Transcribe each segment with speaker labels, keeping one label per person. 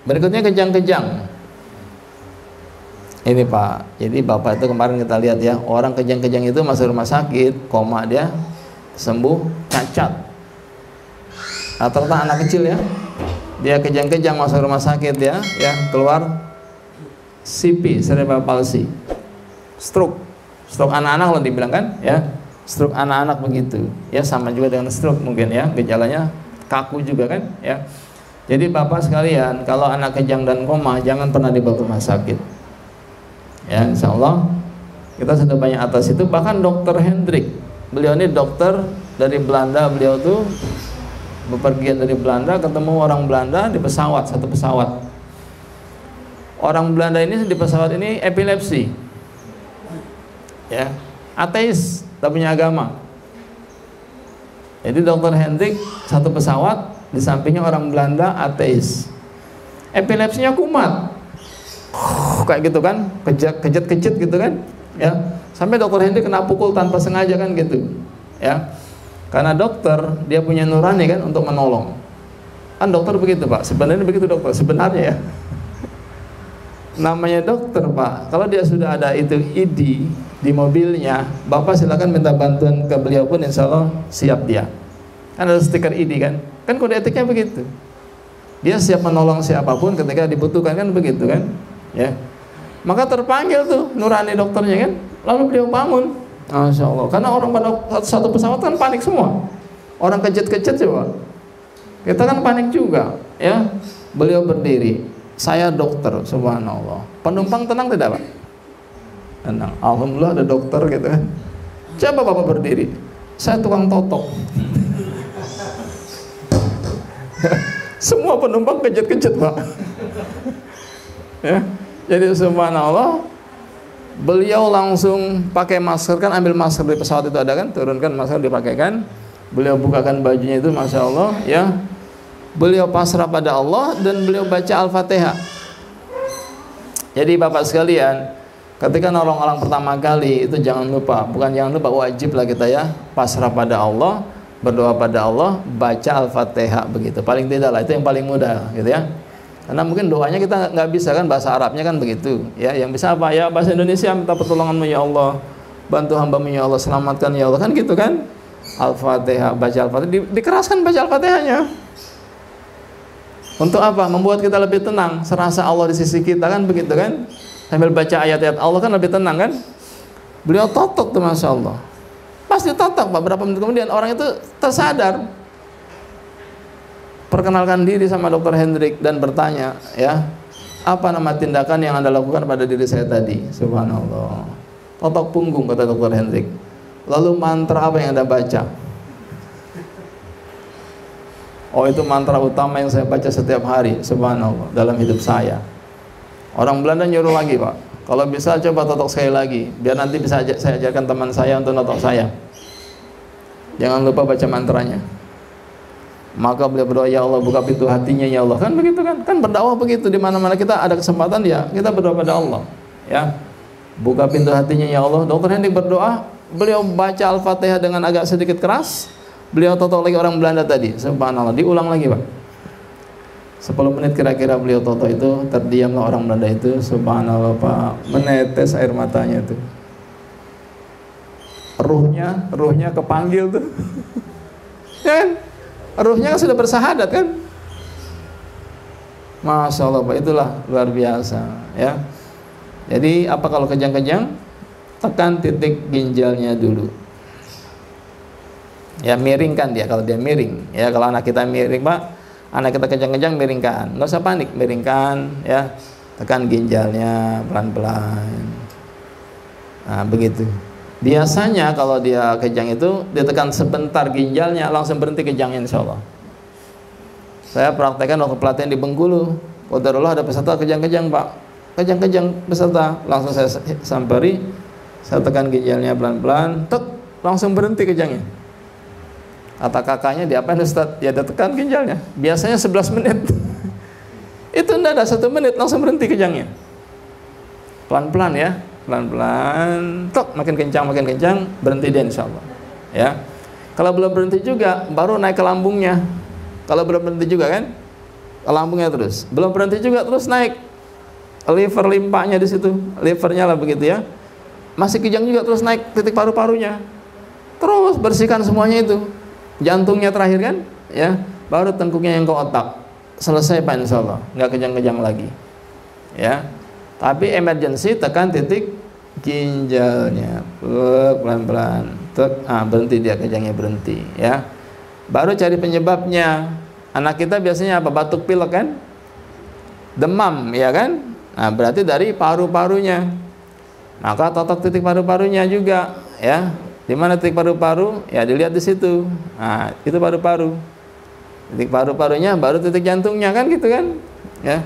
Speaker 1: Berikutnya kejang-kejang. Ini Pak, jadi Bapak itu kemarin kita lihat ya, orang kejang-kejang itu masuk rumah sakit, koma dia, sembuh, cacat. Rata-rata anak kecil ya, dia kejang-kejang masuk rumah sakit ya, keluar CP, cerebral palsy, stroke anak-anak loh dibilang kan, ya, stroke anak-anak begitu, ya sama juga dengan stroke mungkin ya, gejalanya kaku juga kan, ya. Jadi Bapak sekalian, kalau anak kejang dan koma jangan pernah dibawa ke rumah sakit. Ya, insya Allah kita sudah banyak atas itu. Bahkan Dokter Hendrik, beliau ini dokter dari Belanda, beliau tuh bepergian dari Belanda, ketemu orang Belanda di pesawat, satu pesawat. Orang Belanda ini di pesawat ini epilepsi, ya, ateis, tak punya agama. Jadi Dokter Hendrik satu pesawat, di sampingnya orang Belanda ateis, epilepsinya kumat. Kayak gitu kan, kejut gitu kan, ya, sampai Dokter Hendrik kena pukul tanpa sengaja kan gitu, ya, karena dokter dia punya nurani kan untuk menolong, kan dokter begitu Pak, sebenarnya begitu dokter sebenarnya ya, namanya dokter Pak. Kalau dia sudah ada itu ID di mobilnya, Bapak silakan minta bantuan ke beliau pun insya Allah siap dia, kan ada stiker ID kan kode etiknya begitu, dia siap menolong siapapun ketika dibutuhkan kan begitu kan, ya. Maka terpanggil tuh nurani dokternya kan, lalu beliau bangun, Masya Allah, karena orang pada satu pesawat kan panik semua, orang kejut-kejut coba, kita kan panik juga, ya. Beliau berdiri, saya dokter, subhanallah. Penumpang tenang tidak Pak? Tenang, alhamdulillah ada dokter gitu kan. Coba Bapak berdiri, saya tukang totok. Semua penumpang kejut-kejut Pak. Ya. Jadi subhanallah, beliau langsung pakai masker kan, ambil masker di pesawat itu ada kan, turunkan masker dipakaikan, beliau bukakan bajunya itu, Masya Allah ya, beliau pasrah pada Allah dan beliau baca Al-Fatihah. Jadi Bapak sekalian, ketika nolong orang pertama kali itu jangan lupa, wajib lah kita ya, pasrah pada Allah, berdoa pada Allah, baca Al-Fatihah begitu, paling tidak lah, itu yang paling mudah gitu ya. Karena mungkin doanya kita nggak bisa kan, bahasa Arabnya kan begitu ya, yang bisa apa ya, bahasa Indonesia, minta pertolonganmu ya Allah, bantu hambamu ya Allah, selamatkan ya Allah, kan gitu kan. Al-Fatihah, baca Al-Fatihah, dikeraskan baca Al-Fatihahnya. Untuk apa? Membuat kita lebih tenang, serasa Allah di sisi kita kan begitu kan. Sambil baca ayat-ayat Allah kan lebih tenang kan. Beliau totok tuh Masya Allah, pasti totok Pak. Berapa menit kemudian orang itu tersadar, perkenalkan diri sama Dokter Hendrik dan bertanya, ya, apa nama tindakan yang Anda lakukan pada diri saya tadi? Subhanallah, totok punggung kata Dokter Hendrik. Lalu mantra apa yang Anda baca? Oh, itu mantra utama yang saya baca setiap hari, subhanallah, dalam hidup saya. Orang Belanda nyuruh lagi Pak, kalau bisa coba totok sekali lagi, biar nanti bisa saya ajarkan teman saya untuk totok saya. Jangan lupa baca mantranya. Maka beliau berdoa, ya Allah buka pintu hatinya ya Allah, kan begitu kan, kan berdakwah begitu, di mana-mana kita ada kesempatan ya kita berdoa pada Allah, ya, buka pintu hatinya ya Allah. Dokter Hendrik berdoa, beliau baca Al-Fatihah dengan agak sedikit keras, beliau totok lagi orang Belanda tadi, subhanallah, diulang lagi Pak, 10 menit kira-kira beliau totok itu, terdiamlah orang Belanda itu, subhanallah Pak, menetes air matanya itu, ruhnya kepanggil tuh, kan? Ruhnya kan sudah bersahadat kan. Masya Allah Pak, itulah luar biasa ya. Jadi apa kalau kejang-kejang, tekan titik ginjalnya dulu ya, miringkan dia kalau dia miring ya. Kalau anak kita miring Pak, anak kita kejang-kejang, miringkan, nggak usah panik, miringkan ya, tekan ginjalnya pelan-pelan. Nah begitu. Biasanya kalau dia kejang itu ditekan sebentar ginjalnya, langsung berhenti kejangnya insya Allah. Saya praktekkan waktu pelatihan di Bengkulu, qadarullah ada peserta kejang-kejang Pak, kejang-kejang peserta, langsung saya samperi, saya tekan ginjalnya pelan-pelan, tek, langsung berhenti kejangnya. Kata kakaknya, diapain Ustaz? Ya tekan ginjalnya, biasanya 11 menit itu enggak ada 1 menit, langsung berhenti kejangnya. Pelan-pelan ya, pelan-pelan, tok, makin kencang, berhenti dia insya Allah ya. Kalau belum berhenti juga, baru naik ke lambungnya. Kalau belum berhenti juga kan, ke lambungnya terus. Belum berhenti juga, terus naik liver limpahnya di situ, livernya lah begitu ya. Masih kejang juga, terus naik titik paru-parunya. Terus bersihkan semuanya itu. Jantungnya terakhir kan, ya. Baru tengkuknya yang ke otak. Selesai Pak insyaallah, nggak kejang-kejang lagi. Ya. Tapi emergency tekan titik ginjalnya. Pelan-pelan. Berhenti dia, kejangnya berhenti, ya. Baru cari penyebabnya. Anak kita biasanya apa? Batuk pilek kan? Demam, ya kan? Nah, berarti dari paru-parunya. Maka totok titik paru-parunya juga, ya. Di mana titik paru-paru? Ya dilihat di situ. Nah, itu paru-paru. Titik paru-parunya baru titik jantungnya kan gitu kan? Ya.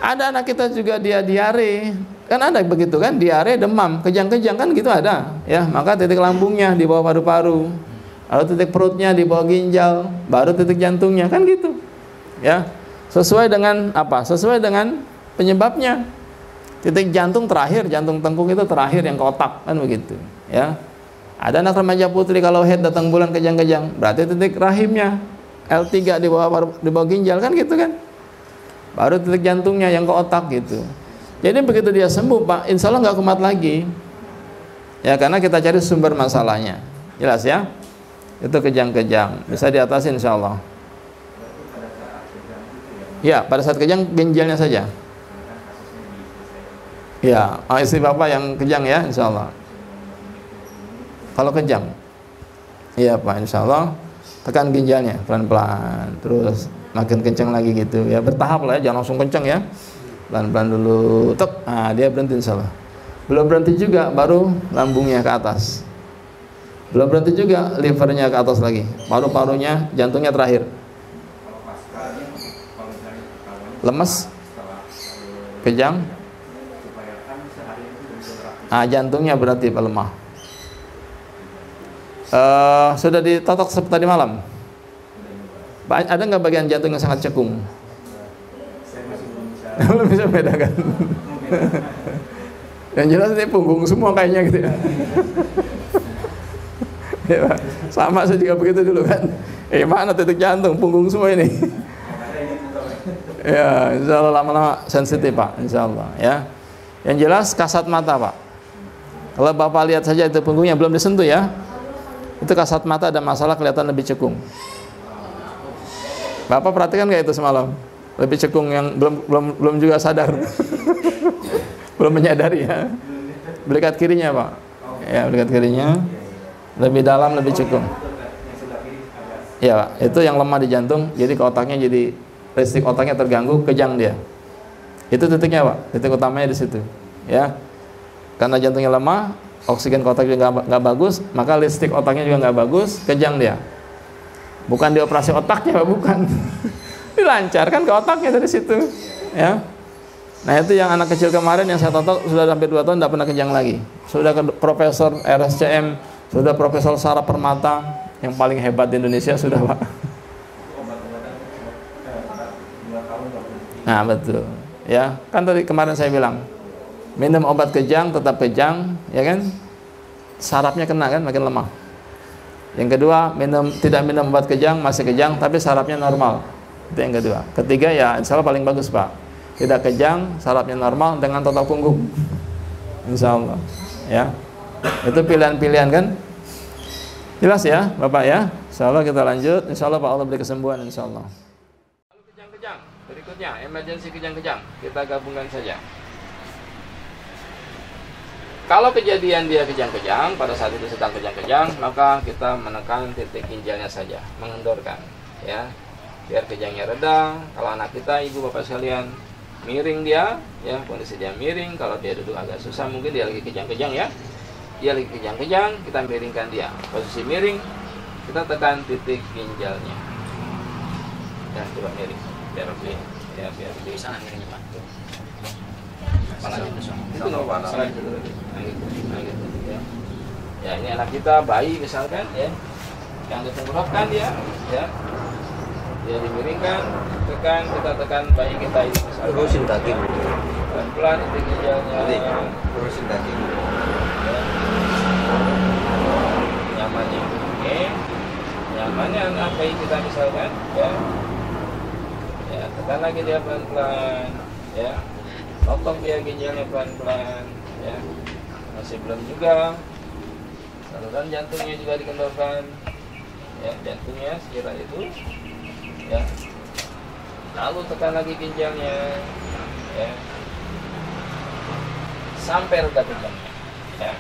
Speaker 1: Ada anak kita juga dia diare. Kan ada begitu kan? Diare, demam, kejang-kejang kan gitu ada, ya. Maka titik lambungnya di bawah paru-paru. Lalu titik perutnya di bawah ginjal, baru titik jantungnya kan gitu. Ya. Sesuai dengan apa? Sesuai dengan penyebabnya. Titik jantung terakhir, jantung tengkuk itu terakhir yang ke otak kan begitu, ya. Ada anak remaja putri kalau head datang bulan kejang-kejang, berarti titik rahimnya L3 di bawah ginjal kan gitu kan. Baru titik jantungnya yang ke otak gitu. Jadi begitu dia sembuh Pak, insya Allah nggak kumat lagi. Ya karena kita cari sumber masalahnya. Jelas ya? Itu kejang-kejang, bisa diatasi insya Allah. Ya, pada saat kejang ginjalnya saja. Ya, istri Bapak yang kejang ya insya Allah. Kalau kejang, iya Pak insya Allah. Tekan ginjalnya pelan-pelan, terus makin kencang lagi gitu ya, bertahap lah ya, jangan langsung kencang ya, pelan-pelan dulu, nah dia berhenti insya Allah. Belum berhenti juga, baru lambungnya ke atas. Belum berhenti juga, livernya ke atas lagi, paru-parunya, jantungnya terakhir. Lemes, kejang, jantungnya berarti lemah. Sudah ditotok seperti tadi malam? Ada nggak bagian jantung yang sangat cekung? Belum bisa bedakan. Yang jelas ini punggung semua kayaknya gitu ya. Ya, sama saya juga begitu dulu kan. Mana titik jantung, punggung semua ini. Ya, insya Allah lama-lama sensitif Pak, insya Allah ya. Yang jelas kasat mata Pak. Kalau Bapak lihat saja itu punggungnya belum disentuh ya. Itu kasat mata ada masalah, kelihatan lebih cekung. Bapak perhatikan nggak itu semalam? Lebih cekung, yang belum juga sadar. Belum menyadari ya. Belikat kirinya Pak. Ya, belikat kirinya lebih dalam, lebih cekung. Ya, itu yang lemah di jantung, jadi ke otaknya, jadi listrik otaknya terganggu, kejang dia. Itu titiknya Pak, titik utamanya di situ. Ya, karena jantungnya lemah, oksigen ke otak juga nggak bagus, maka listrik otaknya juga nggak bagus, kejang dia. Bukan dioperasi otaknya Pak, bukan. Dilancarkan ke otaknya dari situ. Ya. Nah itu yang anak kecil kemarin yang saya tonton sudah hampir 2 tahun tidak pernah kejang lagi. Sudah ke Profesor RSCM, sudah Profesor Saraf Permata, yang paling hebat di Indonesia sudah Pak. Nah betul. Ya kan tadi kemarin saya bilang, minum obat kejang tetap kejang, ya kan? Sarafnya kena kan, makin lemah. Yang kedua, tidak minum obat kejang, masih kejang, tapi sarafnya normal. Itu yang kedua. Ketiga ya, insya Allah paling bagus Pak. Tidak kejang, sarafnya normal dengan total punggung. Insya Allah. Ya, itu pilihan-pilihan kan? Jelas ya, Bapak ya. Insya Allah kita lanjut. Insya Allah Pak Allah beri kesembuhan. Insya Allah. Lalu kejang-kejang. Berikutnya, emergency kejang-kejang. Kita gabungkan saja. Kalau kejadian dia kejang-kejang, pada saat itu sedang kejang-kejang, maka kita menekan titik ginjalnya saja, mengendorkan, ya, biar kejangnya reda. Kalau anak kita, ibu bapak sekalian, miring dia, ya, kondisi dia miring. Kalau dia duduk agak susah, mungkin dia lagi kejang-kejang ya, dia lagi kejang-kejang, kita miringkan dia, posisi miring, kita tekan titik ginjalnya, dan coba miring, biar lebih, ya, biar lebih sana miringnya Pak. Itu nggak apa-apa. Ya ini anak kita bayi misalkan ya, yang ditenggorokan dia, ya, dia dimiringkan, kita tekan bayi kita ini misalkan. Terusin daging. Pelan-pelan titik ginjalnya. Terusin daging. Ya. Nyamannya, oke. Nyamannya anak bayi kita misalkan, ya. Ya, tekan lagi dia pelan-pelan, ya, potong dia ginjalnya pelan-pelan, ya, masih belum juga, saluran jantungnya juga dikendorkan, ya, jantungnya sekira itu, ya, lalu tekan lagi ginjalnya, ya, sampai reda kejangnya, ya,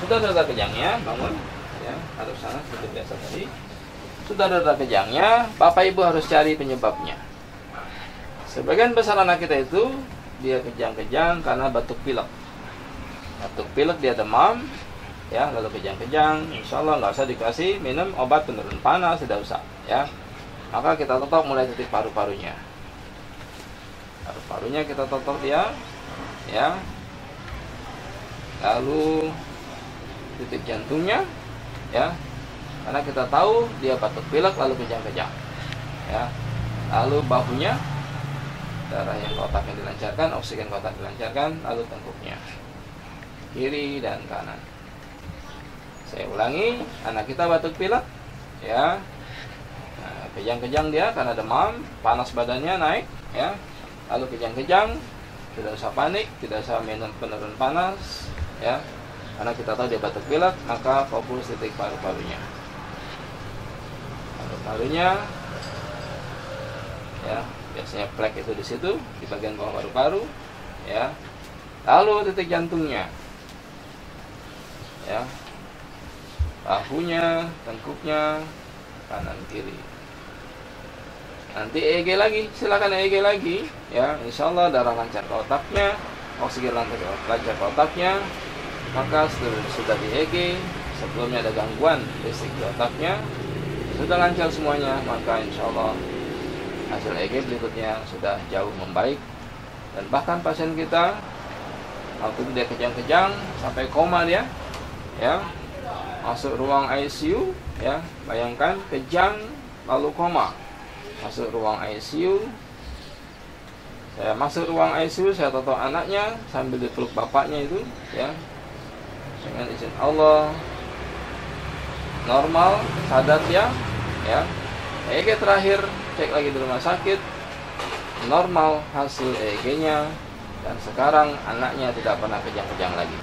Speaker 1: sudah reda kejangnya, bangun, ya, hadap sana seperti biasa tadi. Sudah reda kejangnya, Bapak Ibu harus cari penyebabnya. Sebagian besar anak kita itu dia kejang-kejang karena batuk pilek. Batuk pilek dia demam, ya, lalu kejang-kejang. Insya Allah nggak usah dikasih minum obat penurun panas, tidak usah, ya. Maka kita totok mulai titik paru-parunya. Paru-parunya kita totok dia, ya. Lalu titik jantungnya, ya. Karena kita tahu dia batuk pilek lalu kejang-kejang, ya. Lalu bahunya, darah yang ke otaknya dilancarkan, oksigen ke otak dilancarkan, lalu tengkuknya, kiri dan kanan. Saya ulangi, anak kita batuk pilek, ya, nah, kejang-kejang dia karena demam, panas badannya naik, ya. Lalu kejang-kejang, tidak usah panik, tidak usah minum penurun panas, ya. Karena kita tahu dia batuk pilek, maka fokus titik paru-parunya. Paru-parunya, ya, biasanya plek itu di situ, di bagian bawah paru-paru, ya. Lalu titik jantungnya, ya, bahunya, tengkuknya, kanan kiri. Nanti EEG lagi, silakan EEG lagi, ya. Insya Allah darah lancar ke otaknya, oksigen lancar ke otaknya. Maka sudah di EEG, sebelumnya ada gangguan listrik di otaknya, sudah lancar semuanya, maka insya Allah hasil EEG berikutnya sudah jauh membaik. Dan bahkan pasien kita waktu dia kejang-kejang sampai koma dia, ya, masuk ruang ICU, ya, bayangkan kejang lalu koma, masuk ruang ICU. Saya masuk ruang ICU, saya totok anaknya sambil dipeluk bapaknya itu, ya, dengan izin Allah normal, sadar dia, ya. EEG terakhir cek lagi di rumah sakit, normal hasil EEG-nya, dan sekarang anaknya tidak pernah kejang-kejang lagi.